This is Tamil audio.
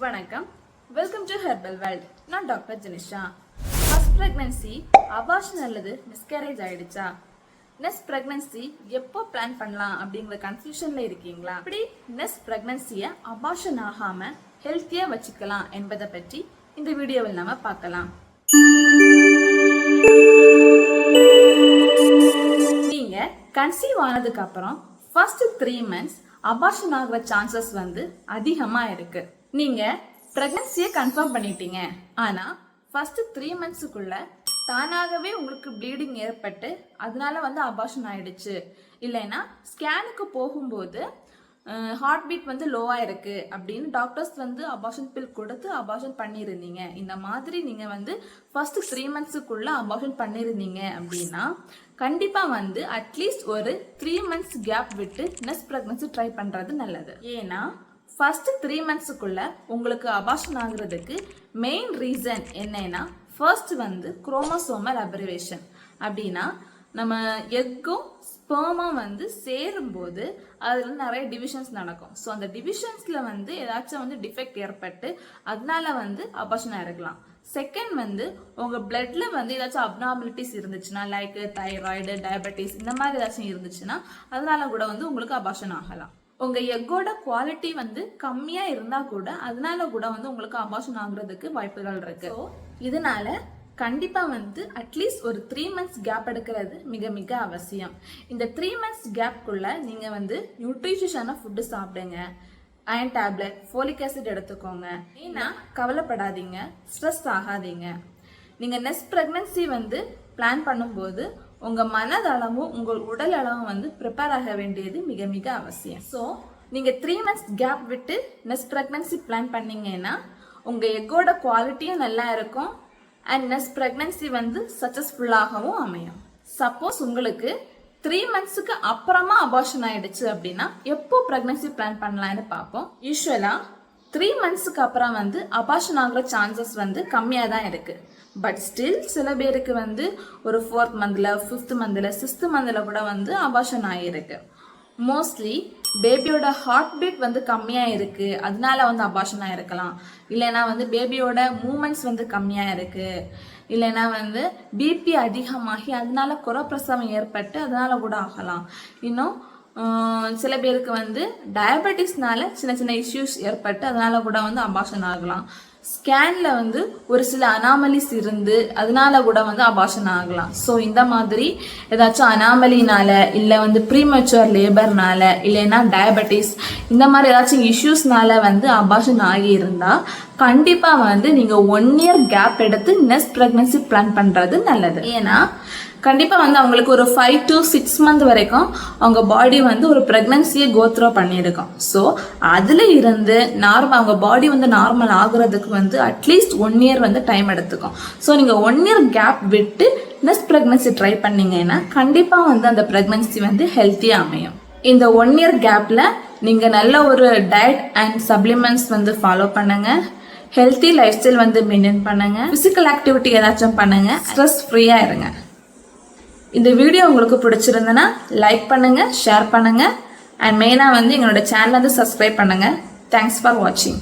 வணக்கம். Welcome to herbal world. நான் doctor Jenisha. First pregnancy abortion அல்லது மிஸ்கேரேஜ் ஆயிடுச்சா? நெக்ஸ்ட் பிரெக்னன்சி எப்போ பிளான் பண்ணலாம் அப்படிங்கிற கன்ஃபியூஷன்ல இருக்கீங்களா? இப்படி நெக்ஸ்ட் பிரெக்னன்சியை அபார்ஷன் ஆகாம ஹெல்த்தியா வச்சுக்கலாம் என்பதை பற்றி இந்த வீடியோவில் நாம பார்க்கலாம். நீங்க கன்சீவ் ஆனதுக்கு அப்புறம் ஃபர்ஸ்ட் 3 months அபார்ஷன் ஆகிற சான்சஸ் அதிகமா இருக்கு. நீங்க பிரெக்னன்சியை கன்ஃபார்ம் பண்ணிட்டீங்க, ஆனா ஃபர்ஸ்ட் 3 monthsக்குள்ள தானாகவே உங்களுக்கு ப்ளீடிங் ஏற்பட்டு அதனால அபார்ஷன் ஆயிடுச்சு, இல்லைன்னா ஸ்கேனுக்கு போகும்போது ஹார்ட் பீட் லோவா இருக்கு அப்படின்னு டாக்டர்ஸ் அபார்ஷன் பில் கொடுத்து அபார்ஷன் பண்ணிருந்தீங்க. இந்த மாதிரி நீங்க ஃபர்ஸ்ட் 3 monthsக்குள்ள அபார்ஷன் பண்ணிருந்தீங்க அப்படின்னா கண்டிப்பா அட்லீஸ்ட் ஒரு 3 months கேப் விட்டு நெக்ஸ்ட் பிரெக்னன்சி ட்ரை பண்றது நல்லது. ஏன்னா ஃபர்ஸ்ட் 3 monthsக்குள்ள உங்களுக்கு அபார்ஷன் ஆகுறதுக்கு மெயின் ரீசன் என்னன்னா, ஃபர்ஸ்ட் குரோமோசோமல் அப்ரிவேஷன். அப்படின்னா நம்ம எக்கும் ஸ்பெர்மும் சேரும்போது அதுல நிறைய டிவிஷன்ஸ் நடக்கும். ஸோ அந்த டிவிஷன்ஸ்ல ஏதாச்சும் டிஃபெக்ட் ஏற்பட்டு அதனால அபார்ஷன் ஆயிருக்கலாம். செகண்ட் உங்க பிளட்ல ஏதாச்சும் அப்நார்மலிட்டிஸ் இருந்துச்சுன்னா, லைக் தைராய்டு, டயபெட்டிஸ் இந்த மாதிரி ஏதாச்சும் இருந்துச்சுன்னா அதனால கூட உங்களுக்கு அபார்ஷன் ஆகலாம். உங்க எக்கோட குவாலிட்டி கம்மியா இருந்தா கூட அதனால கூட உங்களுக்கு அபார்ஷன் ஆகுறதுக்கு வாய்ப்புகள் இருக்கு. இதனால கண்டிப்பா அட்லீஸ்ட் ஒரு 3 months கேப் எடுக்கிறது மிக மிக அவசியம். இந்த 3 months கேப்குள்ள நீங்க நியூட்ரிஷியஸான ஃபுட்டு சாப்பிடுங்க, அயன் டேப்லெட், ஃபோலிக் ஆசிட் எடுத்துக்கோங்க. ஏன்னா கவலைப்படாதீங்க, ஸ்ட்ரெஸ் ஆகாதீங்க. நீங்க நெக்ஸ்ட் பிரெக்னன்சி பிளான் பண்ணும்போது உங்க மனதளவும் உங்க உடல் அளவும் ப்ரிப்பேர் ஆக வேண்டியது மிக மிக அவசியம். ஸோ நீங்க 3 months கேப் விட்டு நெக்ஸ்ட் பிரெக்னன்சி பிளான் பண்ணீங்கன்னா உங்க எக்கோட குவாலிட்டியும் நல்லா இருக்கும் அண்ட் நெக்ஸ்ட் பிரெக்னன்சி சக்சஸ்ஃபுல்லாகவும் அமையும். சப்போஸ் உங்களுக்கு 3 monthsக்கு அப்புறமா அபார்ஷன் ஆயிடுச்சு அப்படின்னா எப்போ பிரெக்னன்சி பிளான் பண்ணலாம்னு பார்ப்போம். யூஸ்வலா 3 monthsக்கு அப்புறம் அபார்ஷன் ஆகுற சான்சஸ் கம்மியாக தான் இருக்கு. பட் ஸ்டில் சில பேருக்கு ஒரு 4th monthல, 5th monthல, 6th monthல கூட அபார்ஷன் ஆகிருக்கு. மோஸ்ட்லி பேபியோட ஹார்ட் பீட் கம்மியாக இருக்கு, அதனால அபார்ஷன் ஆயிருக்கலாம். இல்லைன்னா பேபியோட மூமெண்ட்ஸ் கம்மியாக இருக்கு, இல்லைன்னா பிபி அதிகமாகி அதனால குறப்பிரசவம் ஏற்பட்டு அதனால கூட ஆகலாம். இன்னும் சில பேருக்கு டயபெட்டிஸ்னால சின்ன சின்ன இஷ்யூஸ் ஏற்பட்டு அதனால கூட அபார்ஷன் ஆகலாம். ஸ்கேன்ல ஒரு சில அனாமலிஸ் இருந்து அதனால கூட அபார்ஷன் ஆகலாம். ஸோ இந்த மாதிரி ஏதாச்சும் அனாமலினால இல்லை ப்ரீமெச்சூர் லேபர்னால இல்லைன்னா டயபெட்டிஸ் இந்த மாதிரி ஏதாச்சும் இஷ்யூஸ்னால அபார்ஷன் ஆகி இருந்தா கண்டிப்பா நீங்க 1 year கேப் எடுத்து நெக்ஸ்ட் பிரெக்னன்சி பிளான் பண்றது நல்லது. ஏன்னா கண்டிப்பா அவங்களுக்கு ஒரு 5 to 6 months வரைக்கும் அவங்க பாடி ஒரு பிரெக்னன்சியை கோத்ரோ பண்ணியிருக்கும். ஸோ அதுல இருந்து அவங்க பாடி நார்மல் ஆகுறதுக்கு அட்லீஸ்ட் 1 year டைம் எடுத்துக்கும். ஸோ நீங்க 1 year கேப் விட்டு நெக்ஸ்ட் பிரெக்னன்சி ட்ரை பண்ணீங்கன்னா கண்டிப்பா அந்த பிரெக்னன்சி ஹெல்த்தியா அமையும். இந்த 1 year கேப்ல நீங்க நல்ல ஒரு டயட் அண்ட் சப்ளிமெண்ட்ஸ் ஃபாலோ பண்ணுங்க, ஹெல்த்தி லைஃப் ஸ்டைல் மெயின்டைன் பண்ணுங்க, பிசிக்கல் ஆக்டிவிட்டி ஏதாச்சும் பண்ணுங்க, ஸ்ட்ரெஸ் ஃப்ரீயா இருங்க. இந்த வீடியோ உங்களுக்கு பிடிச்சிருந்தனா லைக் பண்ணுங்க, ஷேர் பண்ணுங்க அண்ட் மெயினா எங்களோட சேனலை சப்ஸ்கிரைப் பண்ணுங்க. தேங்க்ஸ் ஃபார் வாட்சிங்.